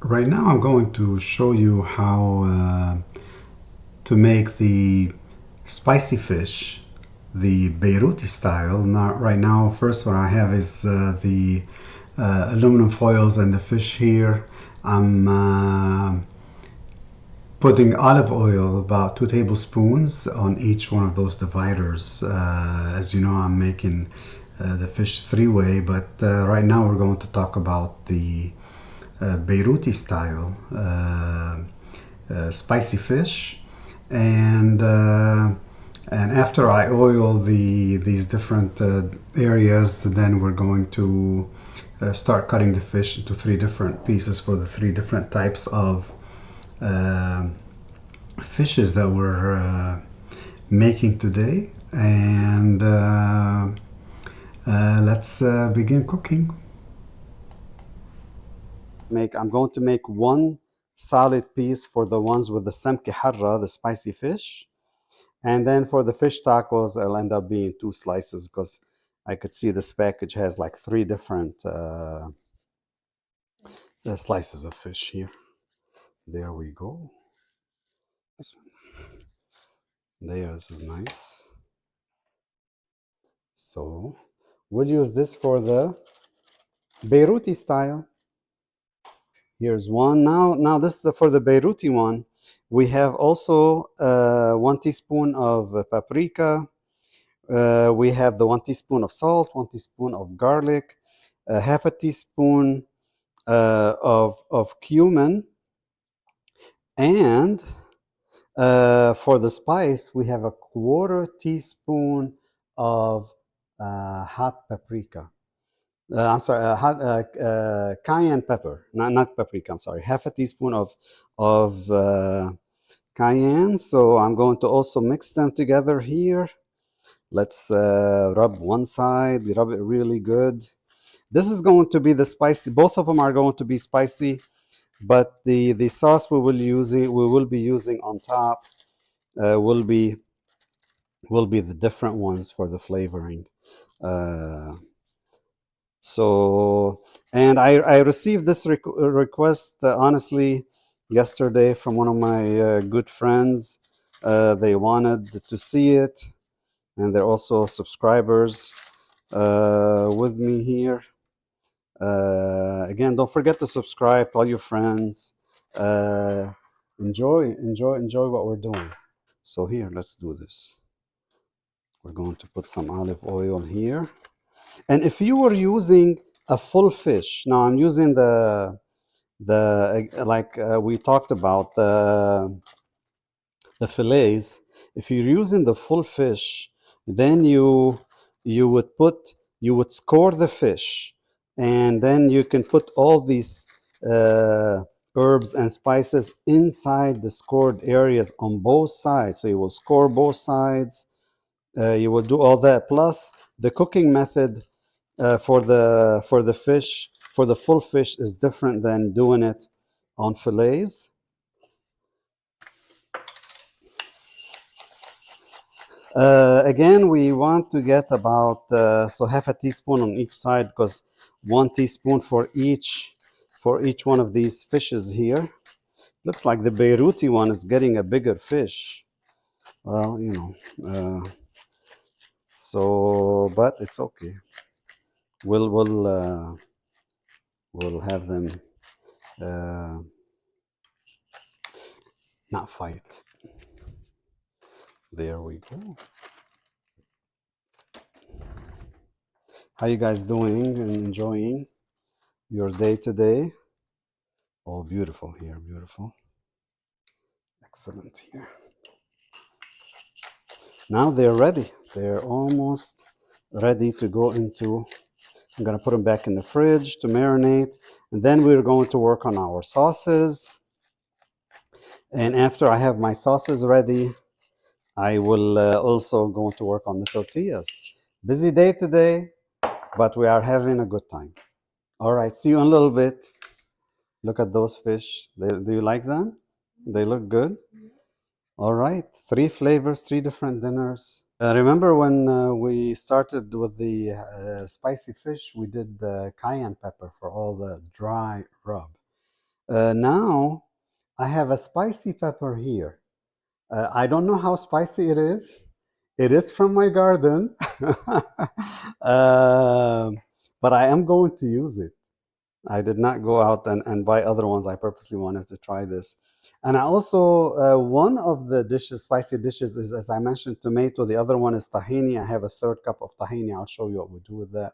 Right now I'm going to show you how to make the spicy fish the Beiruty style. Now, right now, first what I have is the aluminum foils and the fish here. I'm putting olive oil, about 2 tablespoons, on each one of those dividers. As you know, I'm making the fish three-way, but right now we're going to talk about the Beiruty style spicy fish, and after I oil these different areas, then we're going to start cutting the fish into three different pieces for the three different types of uh, fishes that we're making today. And let's begin cooking. I'm going to make one solid piece for the ones with the سمكة, the spicy fish. And then for the fish tacos, it'll end up being 2 slices because I could see this package has like 3 different slices of fish here. There we go. There, this is nice. So we'll use this for the Beiruty style. Here's one. Now this is for the Beiruty one. We have also 1 teaspoon of paprika. We have the 1 teaspoon of salt, 1 teaspoon of garlic, half a teaspoon of cumin, and for the spice, we have a 1/4 teaspoon of hot paprika. I'm sorry, cayenne pepper, not paprika. I'm sorry, half a teaspoon of cayenne. So I'm going to also mix them together here. Let's rub one side, rub it really good. This is going to be the spicy. Both of them are going to be spicy, but the sauce we will be using on top will be the different ones for the flavoring. Uh, so, and I received this request honestly yesterday from one of my good friends. They wanted to see it, and they're also subscribers with me here. Again, don't forget to subscribe, tell your friends. Enjoy what we're doing. So here, let's do this. We're going to put some olive oil here. And if you were using a full fish, now I'm using the like we talked about the fillets. If you're using the full fish, then you would score the fish, and then you can put all these herbs and spices inside the scored areas on both sides. So you will score both sides. You will do all that. Plus, the cooking method for the fish, for the full fish, is different than doing it on fillets. Again, we want to get about so half a teaspoon on each side, because 1 teaspoon for each one of these fishes here. Looks like the Beiruty one is getting a bigger fish. Well, you know, so but it's okay. We'll have them not fight. There we go. How you guys doing and enjoying your day today? Oh, beautiful here, beautiful. Excellent here. Now they're ready. They're almost ready to go into, I'm gonna put them back in the fridge to marinate. And then we're going to work on our sauces. And after I have my sauces ready, I will also go to work on the tortillas. Busy day today, but we are having a good time. All right, see you in a little bit. Look at those fish. Do you like them? They look good. All right, 3 flavors, 3 different dinners. Remember when we started with the spicy fish, we did the cayenne pepper for all the dry rub. Now I have a spicy pepper here. I don't know how spicy it is. It is from my garden, but I am going to use it. I did not go out and buy other ones. I purposely wanted to try this. And I also, one of the dishes, spicy dishes, is, as I mentioned, tomato. The other one is tahini. I have a third cup of tahini. I'll show you what we do with that.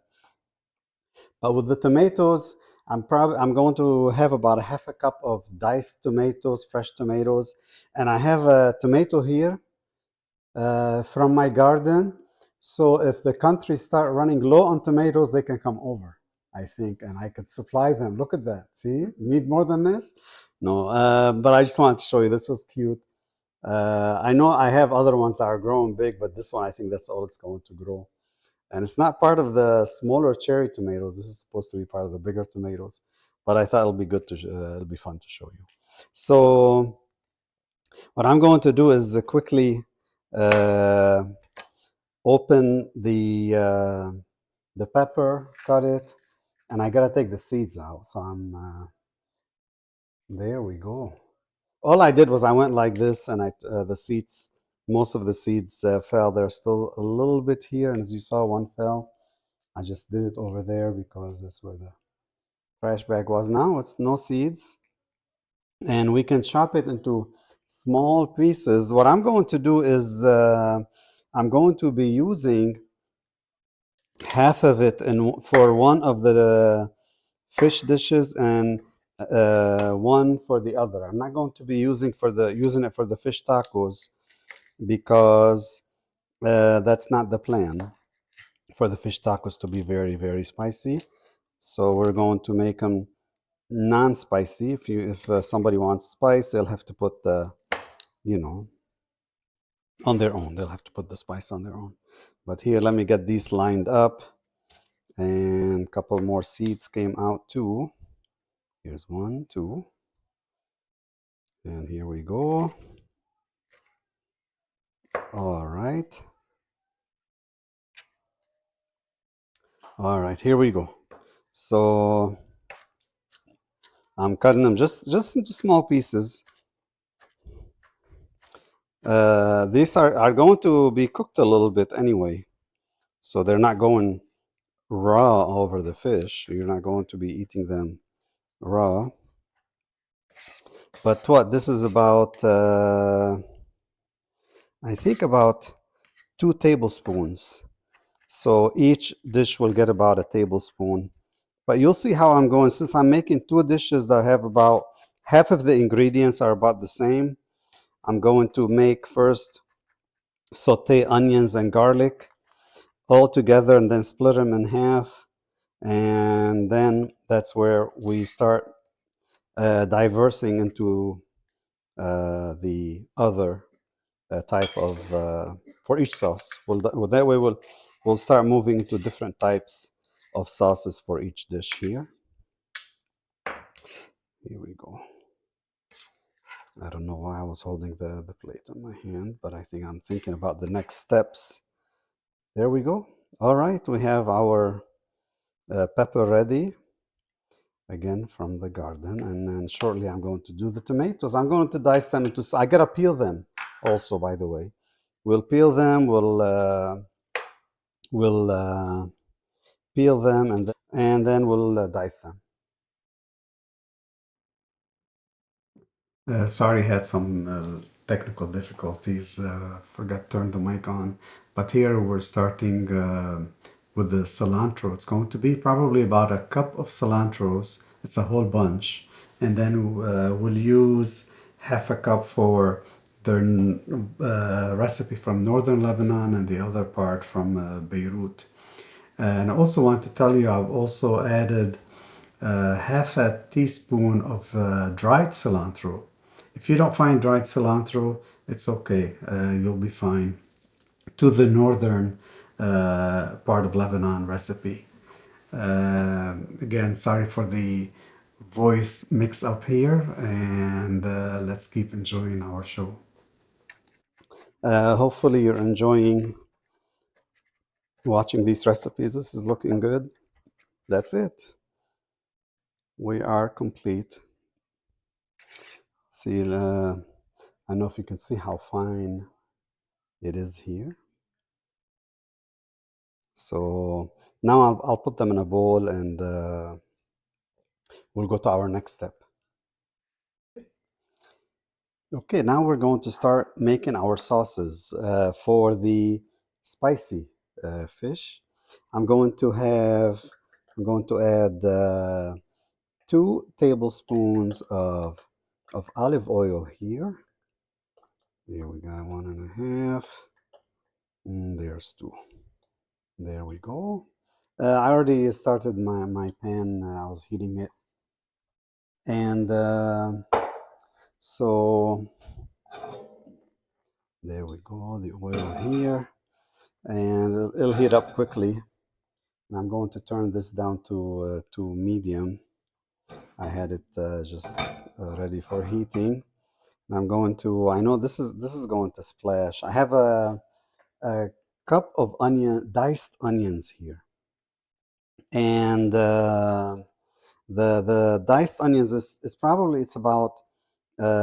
But with the tomatoes, I'm going to have about a half a cup of diced tomatoes, fresh tomatoes, and I have a tomato here from my garden. So if the country start running low on tomatoes, they can come over, I think, and I could supply them. Look at that. See, you need more than this? No, but I just wanted to show you. This was cute. I know I have other ones that are growing big, but this one, I think that's all it's going to grow. And it's not part of the smaller cherry tomatoes. This is supposed to be part of the bigger tomatoes. But I thought it'll be good to, it'll be fun to show you. So what I'm going to do is quickly uh, open the pepper, cut it, and I gotta take the seeds out. So there we go. All I did was I went like this, and the seeds, most of the seeds fell. There's still a little bit here, and as you saw, one fell. I just did it over there because that's where the trash bag was. Now it's no seeds, and we can chop it into small pieces. What I'm going to do is I'm going to be using half of it for one of the fish dishes and one for the other. I'm not going to be using it for the fish tacos because that's not the plan for the fish tacos to be very, very spicy. So we're going to make them non-spicy. If somebody wants spice, they'll have to put the, you know, on their own. They'll have to put the spice on their own. But here, let me get these lined up. And a couple more seeds came out too. Here's one, two. And here we go. All right. All right, here we go. So I'm cutting them just into small pieces. These are going to be cooked a little bit anyway. So they're not going raw over the fish. You're not going to be eating them raw. But what this is about, I think about 2 tablespoons. So each dish will get about a tablespoon. But you'll see how I'm going. Since I'm making 2 dishes that have about half of the ingredients are about the same, I'm going to make first saute onions and garlic all together and then split them in half. And then that's where we start diversing into the other type of for each sauce. That way we'll start moving to different types of sauces for each dish here. Here we go. I don't know why I was holding the plate on my hand, but I think I'm thinking about the next steps. There we go. All right, we have our pepper ready, again from the garden, and then shortly I'm going to do the tomatoes. I'm going to dice them into, I gotta peel them also, by the way. We'll peel them, we'll peel them, and then we'll dice them. Sorry, had some technical difficulties. Forgot to turn the mic on. But here we're starting with the cilantro. It's going to be probably about a cup of cilantros. It's a whole bunch. And then we'll use half a cup for the recipe from northern Lebanon and the other part from Beirut. And I also want to tell you, I've also added half a teaspoon of dried cilantro. If you don't find dried cilantro, it's okay. You'll be fine. To the northern part of Lebanon recipe. Again, sorry for the voice mix up here, and let's keep enjoying our show. Hopefully, you're enjoying watching these recipes. This is looking good. That's it. We are complete. See, I don't know if you can see how fine it is here. So now I'll put them in a bowl and we'll go to our next step. Okay, now we're going to start making our sauces for the spicy fish. I'm going to add 2 tablespoons of olive oil here. There we got 1.5. And there's 2. There we go. I already started my pan. I was heating it. And so there we go, the oil here. And it'll heat up quickly. And I'm going to turn this down to medium. I had it just ready for heating. And I'm going to, I know this is going to splash. I have a cup of diced onions here. And the diced onions is probably, it's about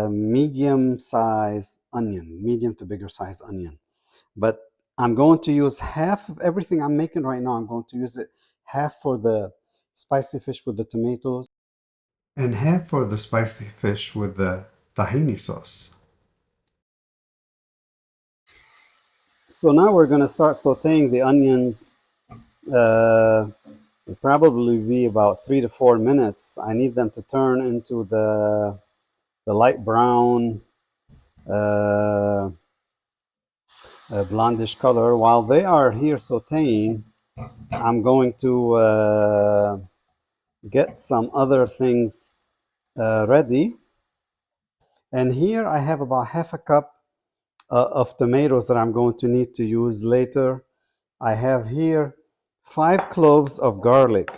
medium size onion, medium to bigger size onion. But I'm going to use half of everything I'm making right now. I'm going to use it half for the spicy fish with the tomatoes and half for the spicy fish with the tahini sauce. So now we're going to start sauteing the onions. It'll probably be about 3 to 4 minutes. I need them to turn into the light brown, uh, blondish color. While they are here sauteing, I'm going to get some other things ready. And here I have about half a cup of tomatoes that I'm going to need to use later. I have here 5 cloves of garlic.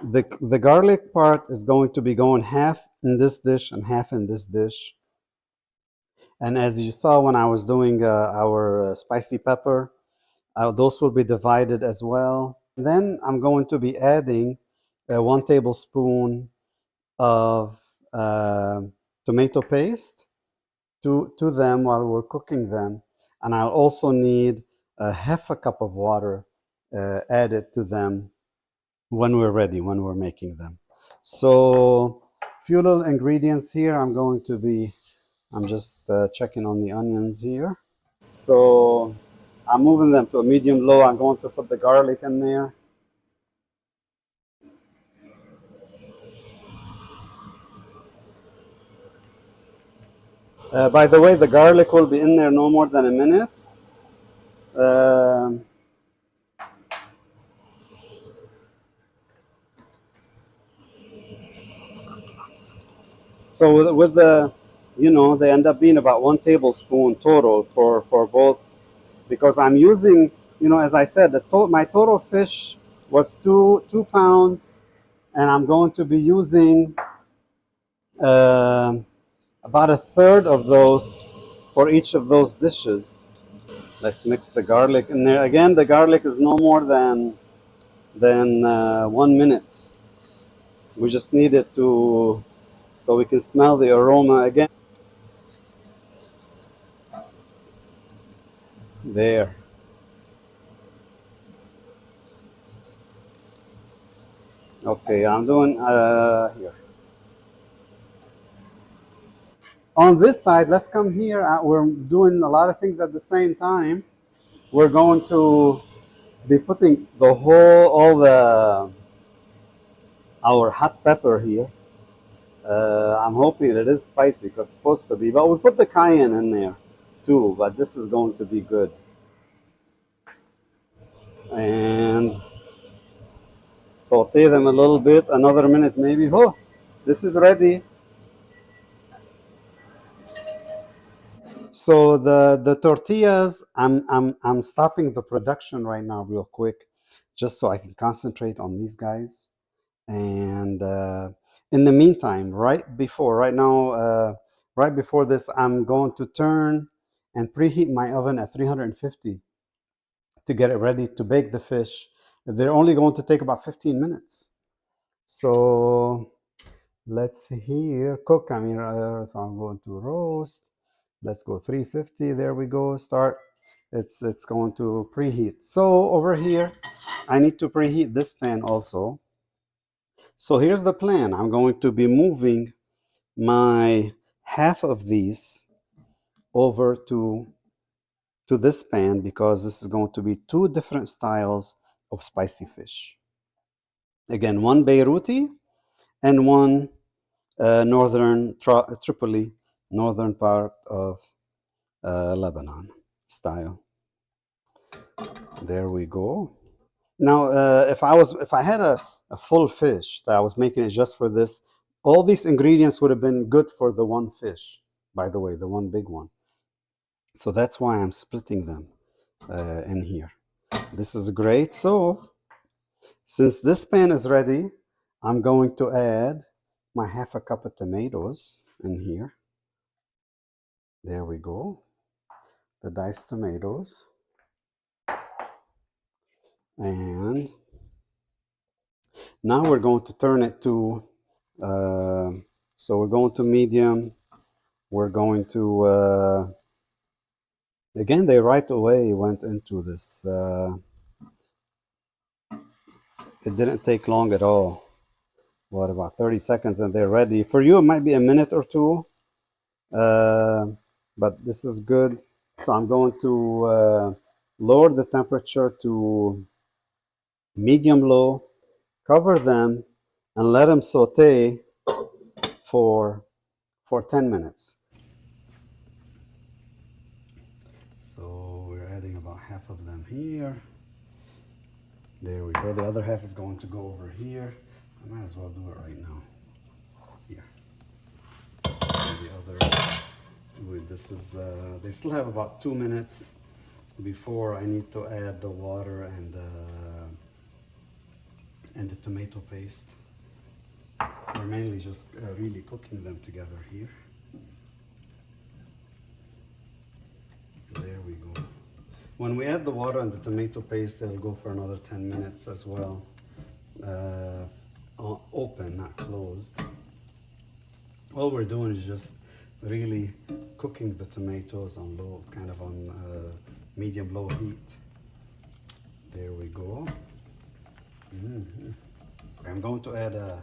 The garlic part is going to be going half in this dish and half in this dish. And as you saw when I was doing our spicy pepper, those will be divided as well. And then I'm going to be adding 1 tablespoon of tomato paste to them while we're cooking them. And I'll also need half a cup of water added to them when we're ready, when we're making them. So few little ingredients here. I'm just checking on the onions here. So I'm moving them to a medium low. I'm going to put the garlic in there. By the way, the garlic will be in there no more than a minute. Um, so with the, they end up being about 1 tablespoon total for both, because I'm using, as I said, my total fish was 2 pounds, and I'm going to be using about a third of those for each of those dishes. Let's mix the garlic in there. Again, the garlic is no more than 1 minute. We just need it so we can smell the aroma again. There. Okay, I'm doing here. On this side, let's come here. We're doing a lot of things at the same time. We're going to be putting our hot pepper here. I'm hoping it is spicy because it's supposed to be, but we put the cayenne in there too, but this is going to be good. And saute them a little bit, another minute maybe. Oh, this is ready. So the tortillas, I'm stopping the production right now real quick, just so I can concentrate on these guys. And in the meantime, right before this, I'm going to turn and preheat my oven at 350 to get it ready to bake the fish. They're only going to take about 15 minutes. So let's here cook. I mean, so I'm going to roast. Let's go 350. There we go. Start. It's going to preheat. So over here, I need to preheat this pan also. So here's the plan. I'm going to be moving my half of these over to this pan because this is going to be two different styles of spicy fish. Again, one Beiruty and one northern Tripoli, northern part of Lebanon style. There we go. Now, if I had a full fish that I was making it just for this, all these ingredients would have been good for the one fish. By the way, the one big one. So that's why I'm splitting them in here. This is great. So since this pan is ready, I'm going to add my half a cup of tomatoes in here. There we go. The diced tomatoes. And now we're going to turn it to, so we're going to medium. We're going to, again, they right away went into this. It didn't take long at all. What, about 30 seconds and they're ready. For you, it might be a minute or two, but this is good. So I'm going to lower the temperature to medium low, cover them, and let them saute for 10 minutes. So we're adding about half of them here. There we go. The other half is going to go over here. I might as well do it right now. Here. And the other. This is. They still have about 2 minutes before I need to add the water and the tomato paste. We're mainly just really cooking them together here. There we go. When we add the water and the tomato paste, it'll go for another 10 minutes as well. Open, not closed. All we're doing is just really cooking the tomatoes on low, kind of on medium low heat. There we go. I'm going to add a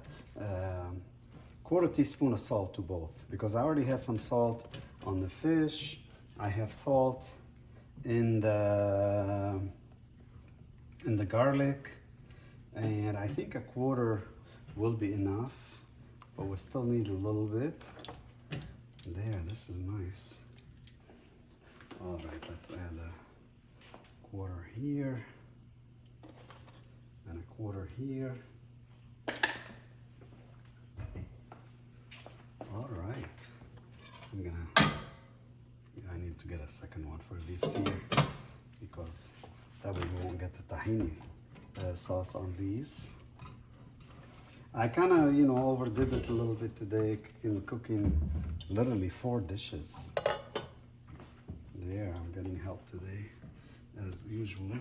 quarter teaspoon of salt to both because I already had some salt on the fish. I have salt in the garlic, and I think a quarter will be enough, but we still need a little bit. There, this is nice. All right, let's add a quarter here and a quarter here. All right, I need to get a second one for this here because that way we won't get the tahini sauce on these. I kind of, overdid it a little bit today in cooking literally 4 dishes. There, I'm getting help today, as usual.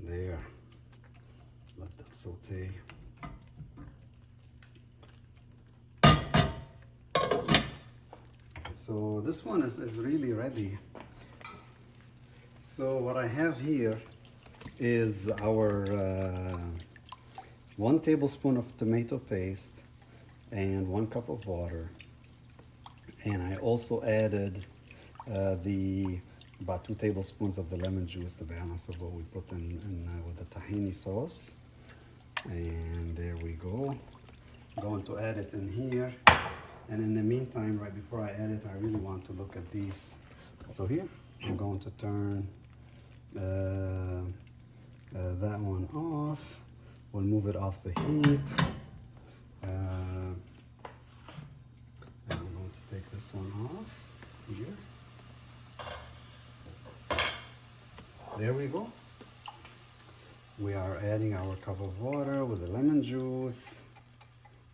There, let them saute. So this one is really ready. So what I have here is our 1 tablespoon of tomato paste and 1 cup of water. And I also added about 2 tablespoons of the lemon juice, the balance of what we put in with the tahini sauce. And there we go. I'm going to add it in here. And in the meantime, right before I add it, I really want to look at these. So here, I'm going to turn that one off. We'll move it off the heat. And I'm going to take this one off here. There we go. We are adding our cup of water with the lemon juice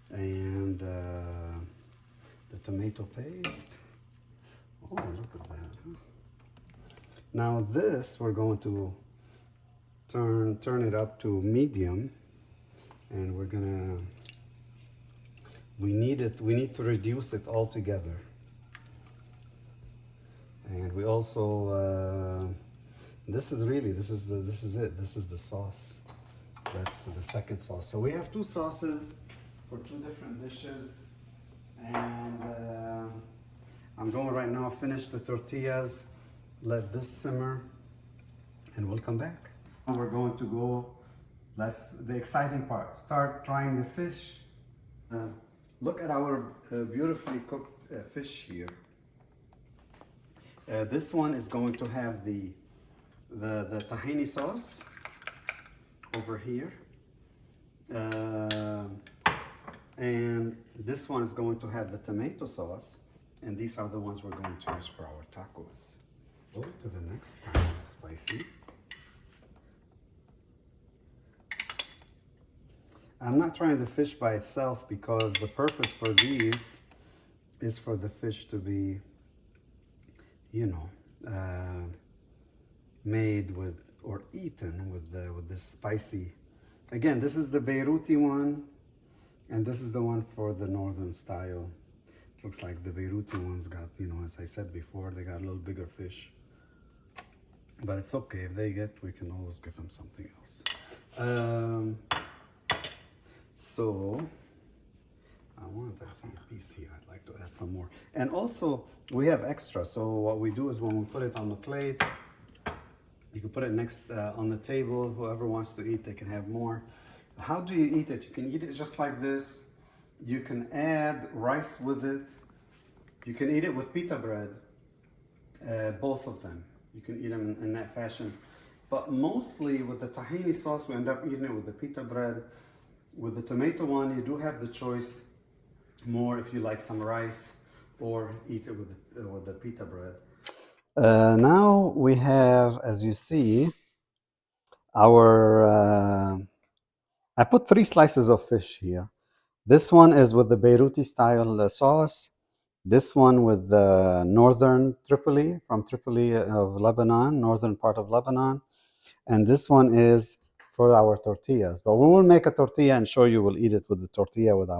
and the tomato paste. Oh, look at that. Huh? Now this, we're going to turn it up to medium. and we need to reduce it all together. And we also, this is it. This is the sauce. That's the second sauce. So we have two sauces for two different dishes. And I'm going right now, finish the tortillas, let this simmer, and we'll come back. We're going to go, that's the exciting part, start trying the fish. Look at our beautifully cooked fish here. This one is going to have the tahini sauce over here. And this one is going to have the tomato sauce. And these are the ones we're going to use for our tacos. Go to the next time of spicy. I'm not trying the fish by itself because the purpose for these is for the fish to be, you know, made with or eaten with this spicy. Again, this is the Beiruty one, and this is the one for the northern style. It looks like the Beiruty ones got, you know, as I said before, they got a little bigger fish. But it's okay, if they get, we can always give them something else. So I wanted to see a piece here. I'd like to add some more. And also, we have extra. So what we do is when we put it on the plate, you can put it next on the table. Whoever wants to eat, they can have more. How do you eat it? You can eat it just like this. You can add rice with it. You can eat it with pita bread. Both of them. You can eat them in that fashion. But mostly with the tahini sauce, we end up eating it with the pita bread. With the tomato one, you do have the choice more if you like some rice or eat it with the pita bread. Now we have, as you see, our, I put 3 slices of fish here. This one is with the Beiruty style sauce. This one with the northern Tripoli, from Tripoli of Lebanon, northern part of Lebanon. And this one is for our tortillas. But we will make a tortilla and show you, we'll eat it with the tortilla with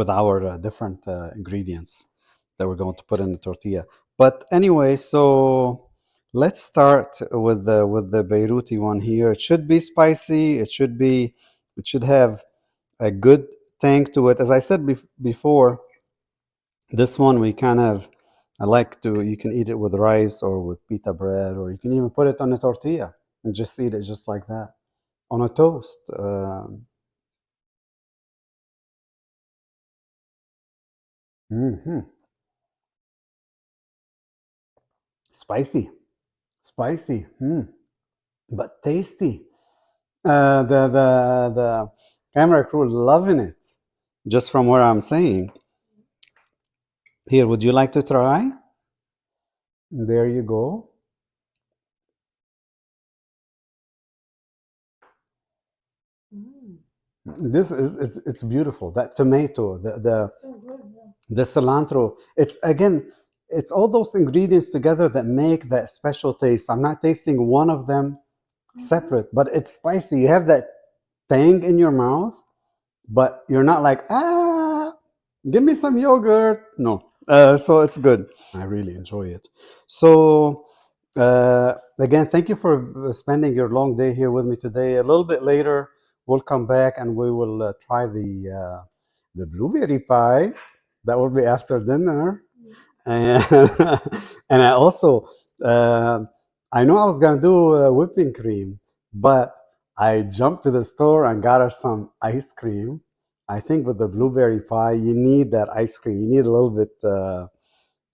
our different ingredients that we're going to put in the tortilla. But anyway, so let's start with the Beiruty one here. It should be spicy. It should have a good tang to it. As I said before, this one you can eat it with rice or with pita bread, or you can even put it on a tortilla and just eat it just like that on a toast. Spicy, but tasty. The camera crew loving it, just from what I'm saying. Here, would you like to try? There you go. This is it's beautiful. That tomato, the cilantro. It's all those ingredients together that make that special taste. I'm not tasting one of them separate, but it's spicy. You have that tang in your mouth, but you're not like, give me some yogurt. No. So it's good. I really enjoy it. So again, thank you for spending your long day here with me today. A little bit later, we'll come back and we will try the blueberry pie. That will be after dinner. And, and I also, I know I was going to do whipping cream, but I jumped to the store and got us some ice cream. I think with the blueberry pie, you need that ice cream. You need a little bit,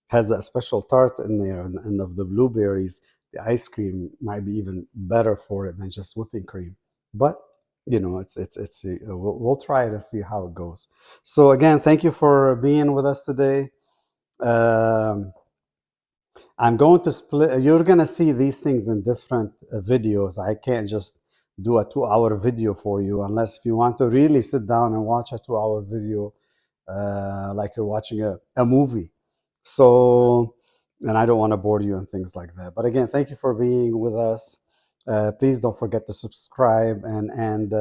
has that special tart in there, and of the blueberries, the ice cream might be even better for it than just whipping cream. But you know, we'll try it and see how it goes. So again, thank you for being with us today. I'm going to split. You're going to see these things in different videos. I can't just do a 2-hour video for you unless if you want to really sit down and watch a 2-hour video like you're watching a movie. So, and I don't want to bore you and things like that. But again, thank you for being with us. Please don't forget to subscribe and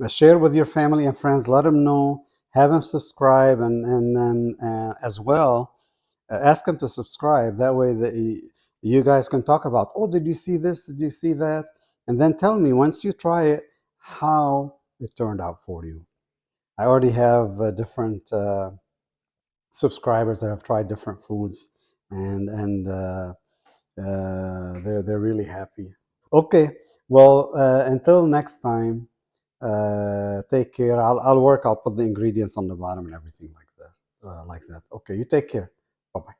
share with your family and friends. Let them know. Have them subscribe, and then as well, ask them to subscribe. That way, you guys can talk about. Oh, did you see this? Did you see that? And then tell me once you try it how it turned out for you. I already have different subscribers that have tried different foods, and they're really happy. Okay, well, until next time, take care. I'll work. I'll put the ingredients on the bottom and everything like that. Okay, you take care. Bye bye.